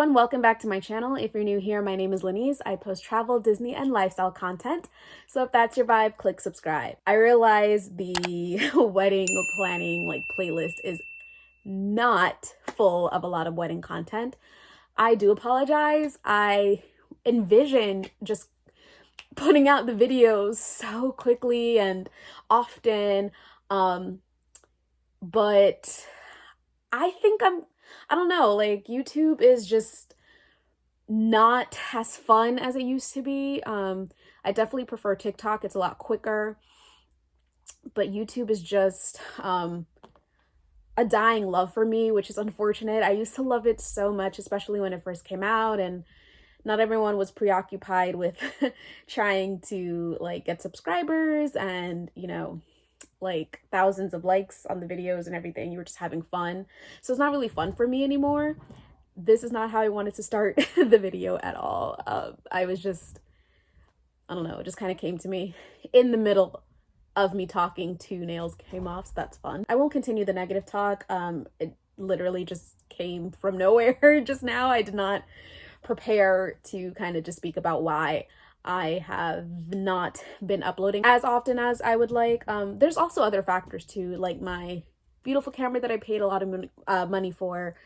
everyone, welcome back to my channel. If you're new here, my name is Lenise. I post travel, Disney, and lifestyle content. So if that's your vibe, click subscribe. I realize the wedding planning playlist is not full of a lot of wedding content. I do apologize. I envisioned just putting out the videos so quickly and often, but I think I don't know, YouTube is just not as fun as it used to be. I definitely prefer TikTok. It's a lot quicker, but YouTube is just a dying love for me, which is unfortunate. I used to love it so much, especially when it first came out, and not everyone was preoccupied with trying to get subscribers and, thousands of likes on the videos and everything. You were just having fun. So it's not really fun for me anymore. This is not how I wanted to start the video at all. I was just, I don't know, it just kind of came to me in the middle of me talking. Two nails came off, so that's fun. I won't continue the negative talk. It literally just came from nowhere just now. I did not prepare to kind of just speak about why I have not been uploading as often as I would like. There's also other factors too, like my beautiful camera that I paid a lot of money for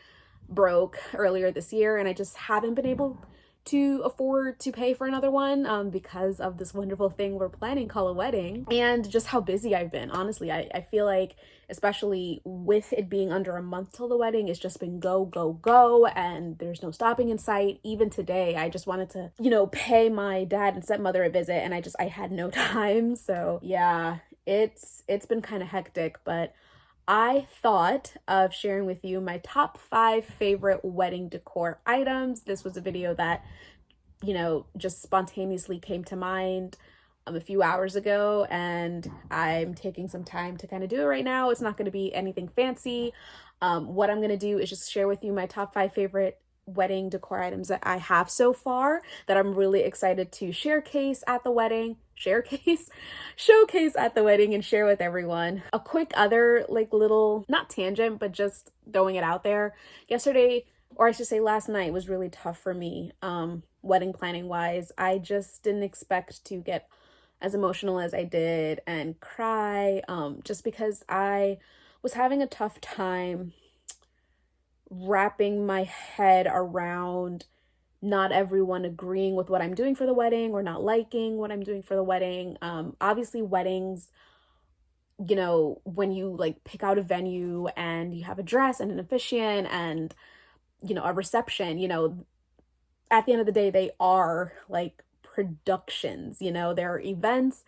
broke earlier this year, and I just haven't been able to afford to pay for another one because of this wonderful thing we're planning called a wedding, and just how busy I've been. Honestly, I feel like, especially with it being under a month till the wedding, it's just been go, go, go, and there's no stopping in sight. Even today, I just wanted to, pay my dad and stepmother a visit, and I had no time. So yeah, it's been kind of hectic, but I thought of sharing with you my top 5 favorite wedding decor items. This was a video that, just spontaneously came to mind a few hours ago, and I'm taking some time to kind of do it right now. It's not going to be anything fancy. What I'm going to do is just share with you my top 5 favorite wedding decor items that I have so far that I'm really excited to showcase at the wedding and share with everyone. A quick other little, not tangent, but just throwing it out there. Yesterday, or I should say last night, was really tough for me, wedding planning wise. I just didn't expect to get as emotional as I did and cry, just because I was having a tough time wrapping my head around not everyone agreeing with what I'm doing for the wedding or not liking what I'm doing for the wedding. Obviously weddings, when you pick out a venue and you have a dress and an officiant and, a reception, at the end of the day, they are productions, they're events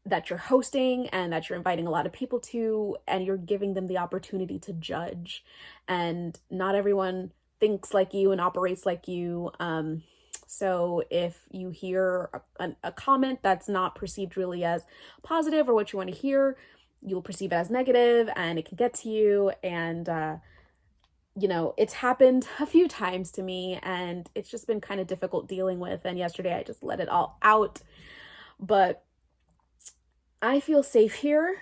that you're hosting and that you're inviting a lot of people to, and you're giving them the opportunity to judge. And not everyone thinks like you and operates like you. So if you hear a comment that's not perceived really as positive or what you want to hear, you'll perceive it as negative, and it can get to you. And, it's happened a few times to me, and it's just been kind of difficult dealing with. And yesterday I just let it all out. But I feel safe here,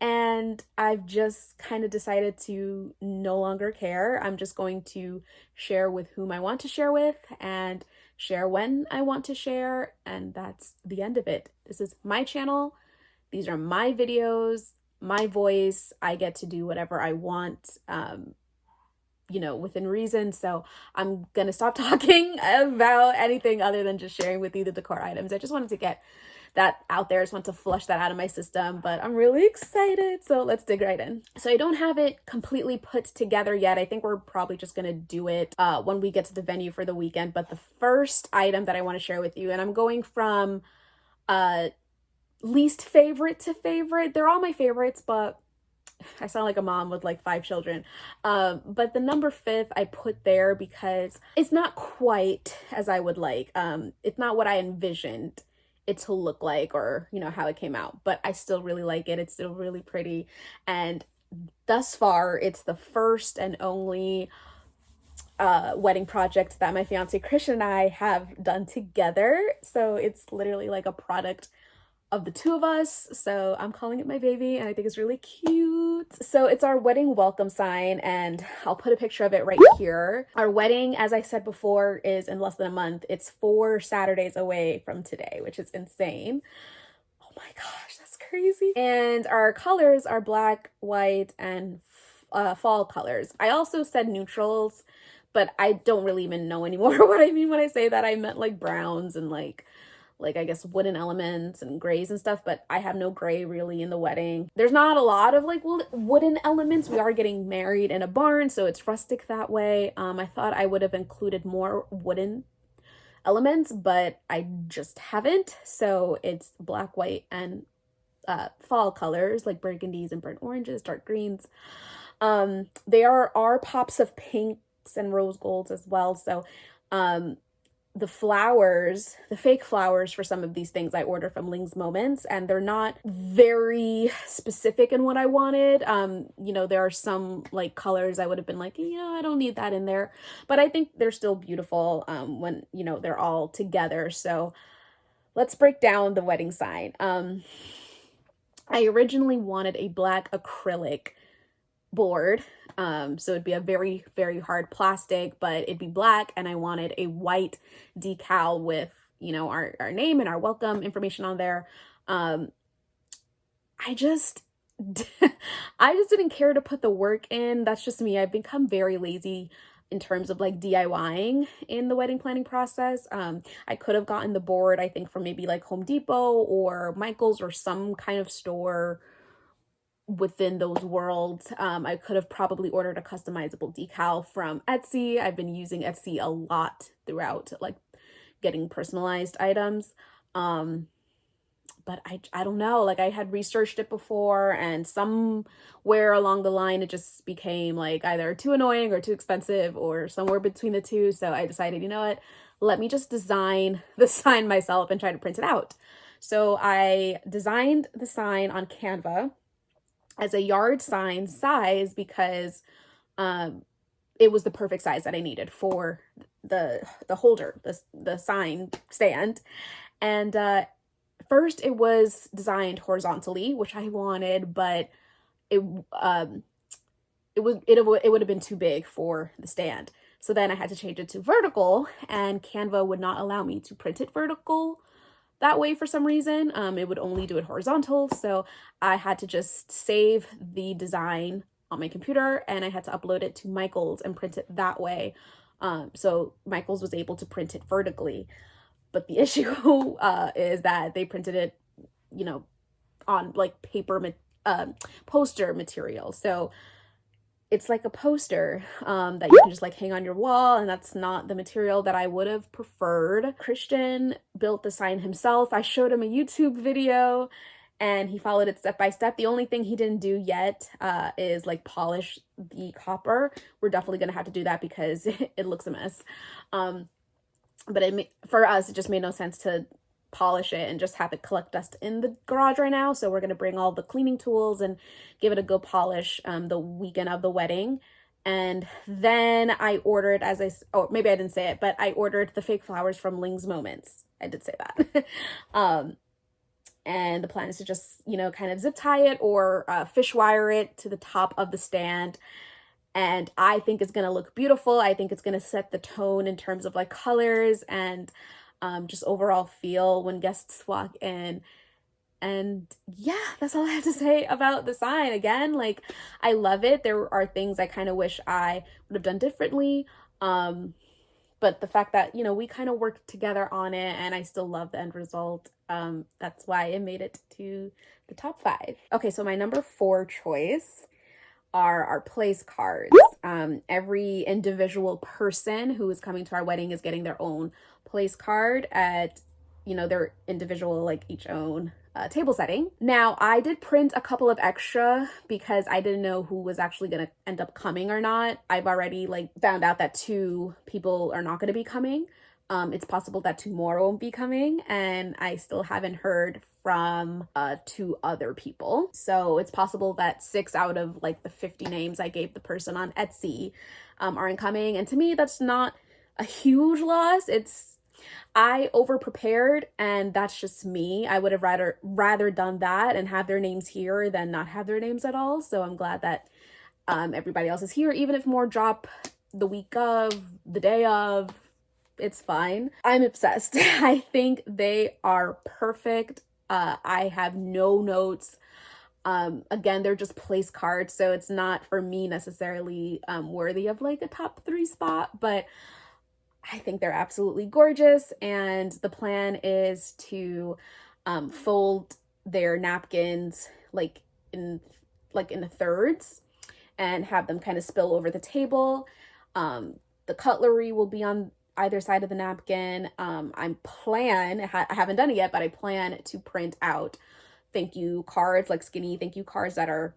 and I've just kind of decided to no longer care. I'm just going to share with whom I want to share with and share when I want to share, and that's the end of it. This is my channel. These are my videos, my voice. I get to do whatever I want, within reason. So I'm gonna stop talking about anything other than just sharing with you the decor items. I just wanted to get that out there. I just want to flush that out of my system, but I'm really excited. So let's dig right in. So I don't have it completely put together yet. I think we're probably just gonna do it when we get to the venue for the weekend. But the first item that I want to share with you, and I'm going from least favorite to favorite. They're all my favorites, but I sound like a mom with 5 children. But the number 5 I put there because it's not quite as I would like. It's not what I envisioned it to look like, or how it came out, but I still really like it. It's still really pretty, and thus far it's the first and only wedding project that my fiance Christian and I have done together. So it's literally like a product of the two of us, so I'm calling it my baby, and I think it's really cute. So it's our wedding welcome sign, and I'll put a picture of it right here. Our wedding, as I said before, is in less than a month. It's 4 Saturdays away from today, which is insane. Oh my gosh, that's crazy. And our colors are black, white, and fall colors. I also said neutrals, but I don't really even know anymore what I mean when I say that. I meant like browns and like I guess wooden elements and grays and stuff, but I have no gray really in the wedding. There's not a lot of like wooden elements. We are getting married in a barn, so it's rustic that way. I thought I would have included more wooden elements, but I just haven't. So it's black, white, and fall colors like burgundies and burnt oranges, dark greens. There are pops of pinks and rose golds as well. So the flowers, the fake flowers for some of these things I order from Ling's Moments, and they're not very specific in what I wanted. You know, there are some like colors I would have been like, you know, I don't need that in there, but I think they're still beautiful when, you know, they're all together. So let's break down the wedding sign. I originally wanted a black acrylic board. So it'd be a very, very hard plastic, but it'd be black, and I wanted a white decal with, you know, our name and our welcome information on there. I just didn't care to put the work in. That's just me. I've become very lazy in terms of like DIYing in the wedding planning process. I could have gotten the board, I think, from maybe like Home Depot or Michael's or some kind of store within those worlds. I could have probably ordered a customizable decal from Etsy. I've been using Etsy a lot throughout, like getting personalized items. But I don't know, like I had researched it before, and somewhere along the line it just became like either too annoying or too expensive or somewhere between the two. So I decided, you know what, let me just design the sign myself and try to print it out. So I designed the sign on Canva as a yard sign size because it was the perfect size that I needed for the holder, the sign stand. And first it was designed horizontally, which I wanted, but it would have been too big for the stand. So then I had to change it to vertical, and Canva would not allow me to print it vertical that way for some reason. It would only do it horizontal, so I had to just save the design on my computer, and I had to upload it to Michael's and print it that way. So Michael's was able to print it vertically, but the issue is that they printed it, you know, on like paper poster material. So it's like a poster that you can just like hang on your wall, and that's not the material that I would have preferred. Christian built the sign himself. I showed him a YouTube video and he followed it step by step. The only thing he didn't do yet is like polish the copper. We're definitely gonna have to do that because it looks a mess. But for us, it just made no sense to polish it and just have it collect dust in the garage right now. So we're going to bring all the cleaning tools and give it a good polish the weekend of the wedding. And then I ordered, oh, maybe I didn't say it, but I ordered the fake flowers from Ling's Moments. I did say that. And the plan is to just, you know, kind of zip tie it or fish wire it to the top of the stand. And I think it's going to look beautiful. I think it's going to set the tone in terms of like colors and just overall feel when guests walk in. And yeah, that's all I have to say about the sign. Again, like I love it. There are things I kind of wish I would have done differently. But the fact that, you know, we kind of worked together on it and I still love the end result. That's why it made it to the top 5. Okay, so my number 4 choice are our place cards. Every individual person who is coming to our wedding is getting their own place card at, you know, their individual, like each own table setting. Now, I did print a couple of extra because I didn't know who was actually going to end up coming or not. I've already like found out that 2 people are not going to be coming. It's possible that 2 more won't be coming, and I still haven't heard from 2 other people. So it's possible that 6 out of like the 50 names I gave the person on Etsy aren't coming. And to me, that's not a huge loss. It's I over prepared, and that's just me. I would have rather done that and have their names here than not have their names at all. So I'm glad that everybody else is here, even if more drop the week of, the day of, it's fine. I'm obsessed. I think they are perfect. I have no notes. Again, they're just place cards, so it's not for me necessarily worthy of like a top 3 spot, but I think they're absolutely gorgeous. And the plan is to fold their napkins in the thirds and have them kind of spill over the table. The cutlery will be on either side of the napkin. I haven't done it yet, but I plan to print out thank you cards, like skinny thank you cards that are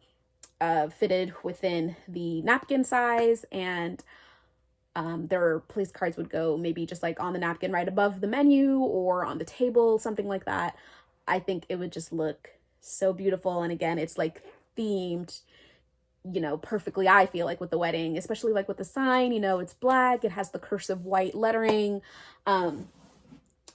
fitted within the napkin size, and their place cards would go maybe just like on the napkin right above the menu or on the table, something like that. I think it would just look so beautiful. And again, it's like themed, perfectly, I feel like, with the wedding, especially like with the sign, it's black, it has the cursive white lettering. I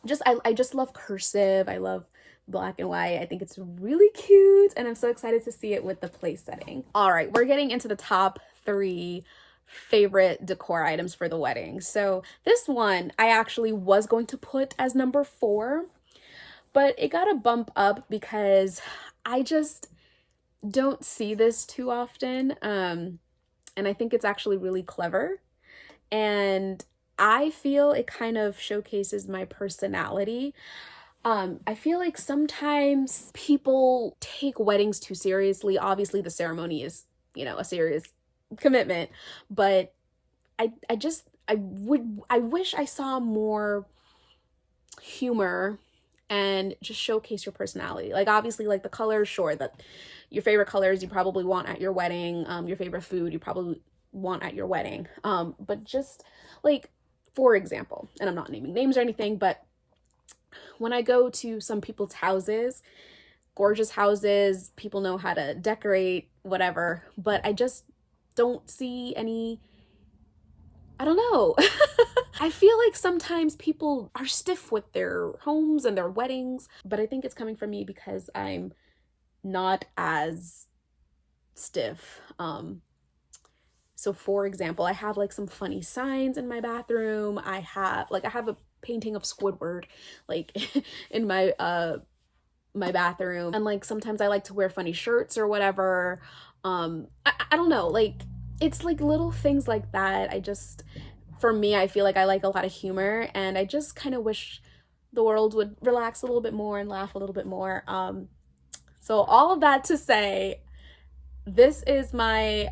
just love cursive. I love black and white. I think it's really cute, and I'm so excited to see it with the place setting. All right, we're getting into the top 3 favorite decor items for the wedding. So this one I actually was going to put as number 4, but it got a bump up because I just don't see this too often. And I think it's actually really clever. And I feel it kind of showcases my personality. I feel like sometimes people take weddings too seriously. Obviously, the ceremony is, a serious commitment, but I wish I saw more humor and just showcase your personality. Like, obviously, like the colors, sure, that your favorite colors you probably want at your wedding, your favorite food you probably want at your wedding. But just like, for example, and I'm not naming names or anything, but when I go to some people's houses, gorgeous houses, people know how to decorate, whatever, but I just don't see any, I don't know. I feel like sometimes people are stiff with their homes and their weddings, but I think it's coming from me because I'm not as stiff. So for example, I have like some funny signs in my bathroom. I have a painting of Squidward like in my bathroom, and like sometimes I like to wear funny shirts or whatever. I don't know, like it's like little things like that. For me, I feel like I like a lot of humor, and I just kind of wish the world would relax a little bit more and laugh a little bit more. So all of that to say, this is my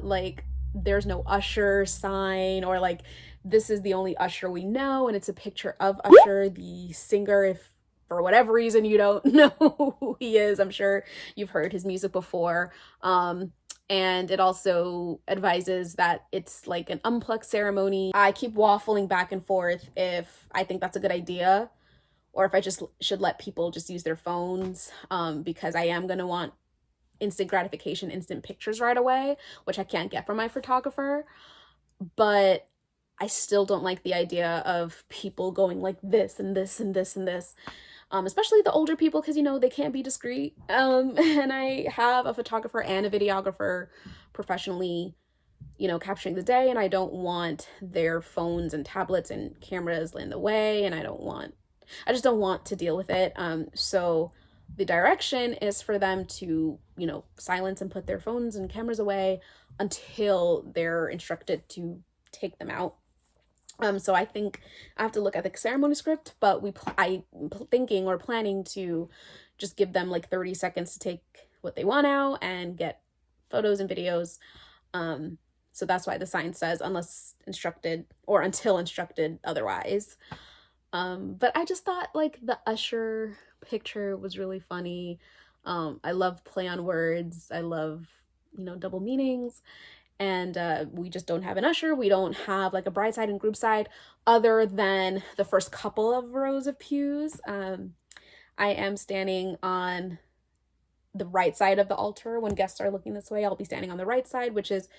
like there's no Usher sign, or like this is the only Usher we know, and it's a picture of Usher, the singer. If for whatever reason you don't know who he is, I'm sure you've heard his music before. And it also advises that it's like an unplugged ceremony. I keep waffling back and forth if I think that's a good idea or if I just should let people just use their phones, because I am going to want instant gratification, instant pictures right away, which I can't get from my photographer. But I still don't like the idea of people going like this and this and this and this. Especially the older people, because they can't be discreet. And I have a photographer and a videographer professionally, capturing the day, and I don't want their phones and tablets and cameras in the way, and I just don't want to deal with it. So the direction is for them to, silence and put their phones and cameras away until they're instructed to take them out. So I think I have to look at the ceremony script, but I'm thinking or planning to just give them like 30 seconds to take what they want out and get photos and videos. So that's why the sign says unless instructed or until instructed otherwise. But I just thought like the Usher picture was really funny. I love play on words. I love, double meanings. And we just don't have an usher. We don't have like a bride side and group side other than the first couple of rows of pews. I am standing on the right side of the altar. When guests are looking this way, I'll be standing on the right side, which is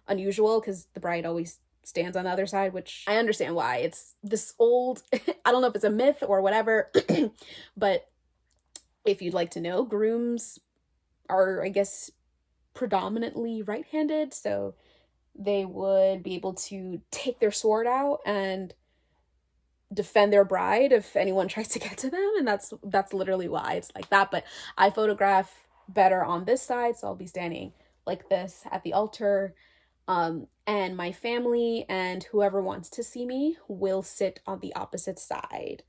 unusual because the bride always stands on the other side, which I understand why. It's this old, I don't know if it's a myth or whatever, but if you'd like to know, grooms are, I guess, predominantly right-handed, so they would be able to take their sword out and defend their bride if anyone tries to get to them, and that's literally why it's like that. But I photograph better on this side, so I'll be standing like this at the altar, and my family and whoever wants to see me will sit on the opposite side.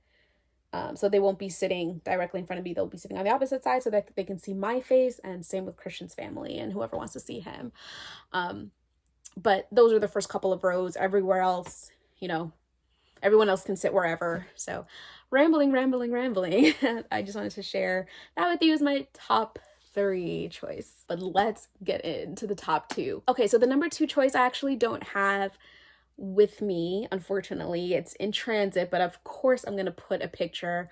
So they won't be sitting directly in front of me, they'll be sitting on the opposite side so that they can see my face, and same with Christian's family and whoever wants to see him. But those are the first couple of rows. Everywhere else, you know, everyone else can sit wherever. So rambling. I just wanted to share that with you as my top 3 choice. But let's get into the top 2. Okay, so the number 2 choice I actually don't have with me, unfortunately. It's in transit, but of course I'm gonna put a picture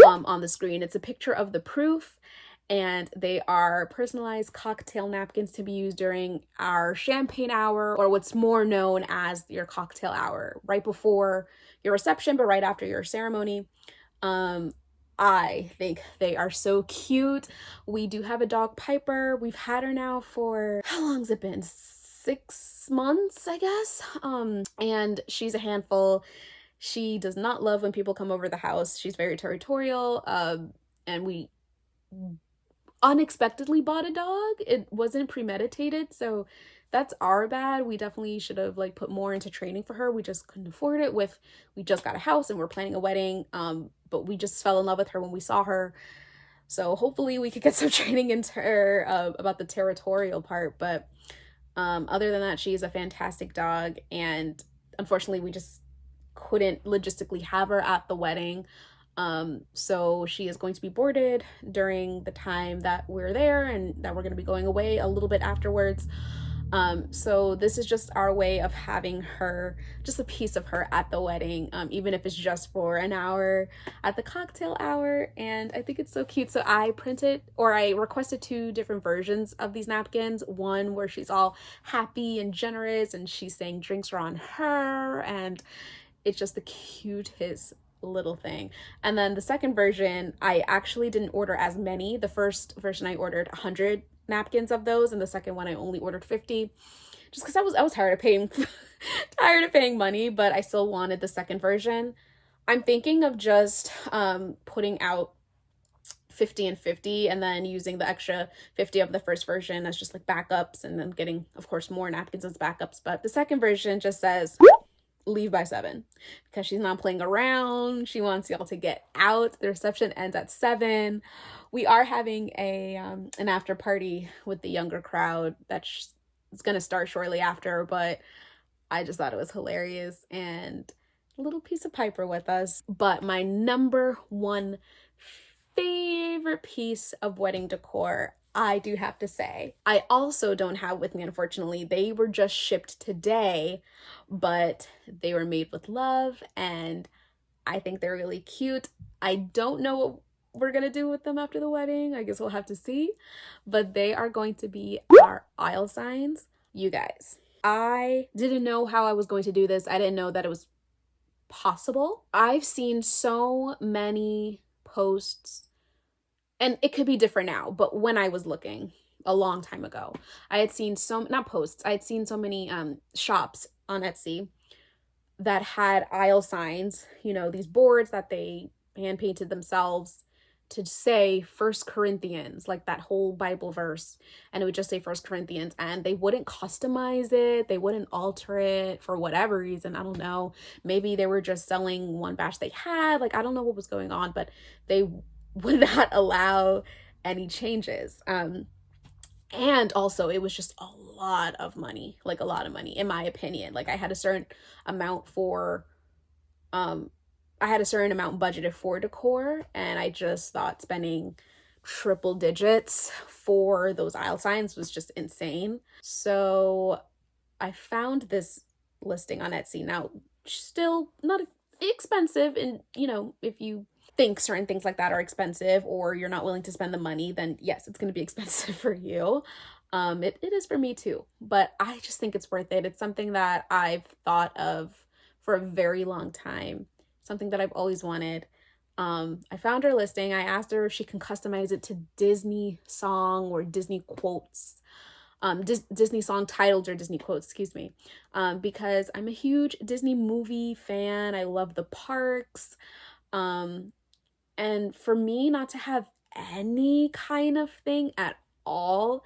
on the screen. It's a picture of the proof, and they are personalized cocktail napkins to be used during our champagne hour, or what's more known as your cocktail hour, right before your reception but right after your ceremony. I think they are so cute. We do have a dog, Piper. We've had her now for, how long's it been? 6 months, I guess. And she's a handful. She does not love when people come over the house. She's very territorial. And we unexpectedly bought a dog. It wasn't premeditated, so that's our bad. We definitely should have like put more into training for her. We just couldn't afford it. We just got a house and we're planning a wedding, but we just fell in love with her when we saw her. So hopefully we could get some training into her about the territorial part. But other than that, she's a fantastic dog, and unfortunately we just couldn't logistically have her at the wedding. So she is going to be boarded during the time that we're there, and that we're going to be going away a little bit afterwards. So this is just our way of having her, just a piece of her at the wedding, even if it's just for an hour at the cocktail hour. And I think it's so cute. So I requested 2 different versions of these napkins. One where she's all happy and generous and she's saying drinks are on her, and it's just the cutest little thing. And then the second version, I actually didn't order as many. The first version I ordered 100 napkins of those, and the second one I only ordered 50, just because I was tired of paying money, but I still wanted the second version. I'm thinking of just putting out 50 and 50, and then using the extra 50 of the first version as just like backups, and then getting, of course, more napkins as backups. But the second version just says leave by 7, because she's not playing around. She wants y'all to get out. The reception ends at 7. We are having an after party with the younger crowd that's gonna start shortly after, but I just thought it was hilarious, and a little piece of Piper with us. But my number 1 favorite piece of wedding decor, I do have to say, I also don't have with me, unfortunately. They were just shipped today, but they were made with love, and I think they're really cute. I don't know what we're gonna do with them after the wedding. I guess we'll have to see. But they are going to be our aisle signs. You guys, I didn't know how I was going to do this. I didn't know that it was possible. I've seen so many posts, and it could be different now, but when I was looking a long time ago, I had seen I had seen so many shops on Etsy that had aisle signs, you know, these boards that they hand painted themselves to say First Corinthians, like that whole Bible verse, and it would just say First Corinthians, and they wouldn't customize it, they wouldn't alter it for whatever reason. I don't know, maybe they were just selling one batch they had, like I don't know what was going on, but they would not allow any changes. And also it was just a lot of money, like a lot of money in my opinion. Like I had a certain amount budgeted for decor, and I just thought spending triple digits for those aisle signs was just insane. So I found this listing on Etsy. Now, still not expensive, and you know, if you think certain things like that are expensive or you're not willing to spend the money, then yes, it's going to be expensive for you. It is for me too, but I just think it's worth it. It's something that I've thought of for a very long time, something that I've always wanted. I found her listing. I asked her if she can customize it to Disney song or Disney quotes, Disney song titles or Disney quotes, excuse me, because I'm a huge Disney movie fan. I love the parks. Um, and for me not to have any kind of thing at all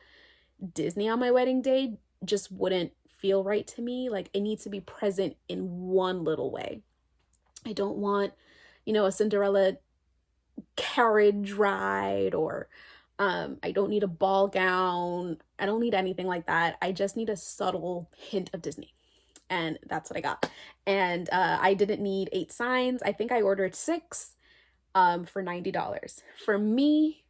Disney on my wedding day just wouldn't feel right to me. Like, it needs to be present in one little way. I don't want, a Cinderella carriage ride, or I don't need a ball gown. I don't need anything like that. I just need a subtle hint of Disney. And that's what I got. And I didn't need 8 signs. I think I ordered 6 for $90. For me,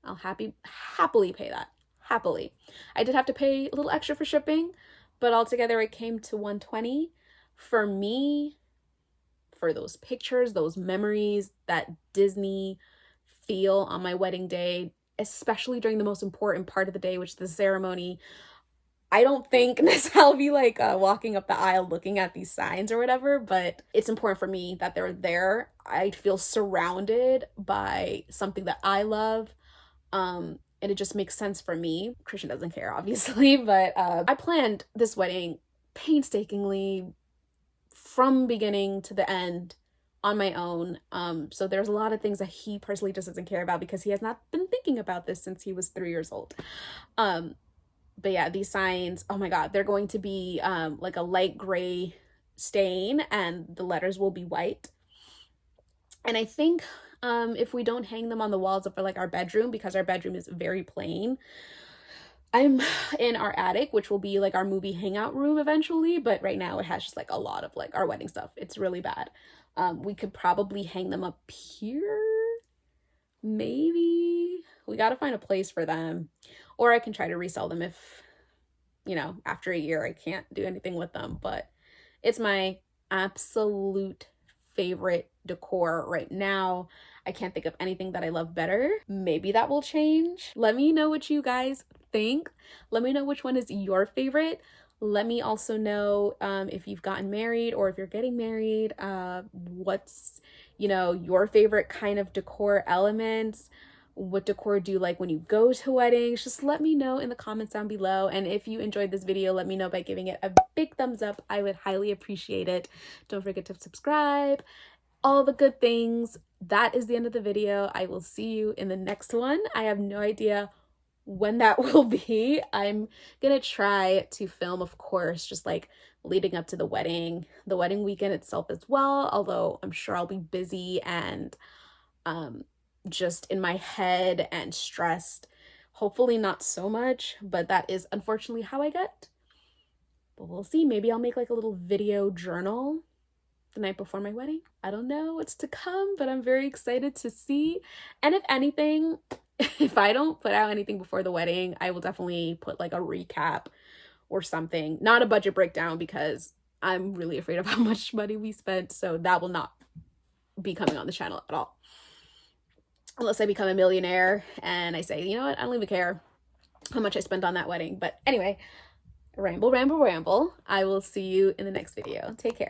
I'll happily pay that. Happily. I did have to pay a little extra for shipping, but altogether it came to $120. For me, for those pictures, those memories, that Disney feel on my wedding day, especially during the most important part of the day, which is the ceremony. I don't think necessarily I'll be like walking up the aisle looking at these signs or whatever, but it's important for me that they're there. I feel surrounded by something that I love. And it just makes sense for me. Christian doesn't care, obviously, but I planned this wedding painstakingly from beginning to the end on my own. So there's a lot of things that he personally just doesn't care about because he has not been thinking about this since he was 3 years old. But yeah, these signs, oh my God, they're going to be like a light gray stain and the letters will be white. And I think if we don't hang them on the walls of like our bedroom, because our bedroom is very plain, I'm in our attic, which will be like our movie hangout room eventually, but right now it has just like a lot of like our wedding stuff. It's really bad. We could probably hang them up here. Maybe. We got to find a place for them. Or I can try to resell them if, after a year I can't do anything with them. But it's my absolute favorite decor right now. I can't think of anything that I love better. Maybe that will change. Let me know what you guys think. Let me know which one is your favorite. Let me also know if you've gotten married or if you're getting married, what's, your favorite kind of decor elements. What decor do you like when you go to weddings? Just let me know in the comments down below. And if you enjoyed this video, let me know by giving it a big thumbs up. I would highly appreciate it. Don't forget to subscribe, all the good things. That is the end of the video. I will see you in the next one. I have no idea when that will be. I'm gonna try to film, of course, just like leading up to the wedding weekend itself as well, although I'm sure I'll be busy and just in my head and stressed. Hopefully not so much, but that is unfortunately how I get. But we'll see. Maybe I'll make like a little video journal the night before my wedding. I don't know what's to come, but I'm very excited to see. And if anything, if I don't put out anything before the wedding, I will definitely put like a recap or something. Not a budget breakdown because I'm really afraid of how much money we spent. So that will not be coming on the channel at all. Unless I become a millionaire and I say, you know what, I don't even care how much I spent on that wedding. But anyway, ramble, ramble, ramble. I will see you in the next video. Take care.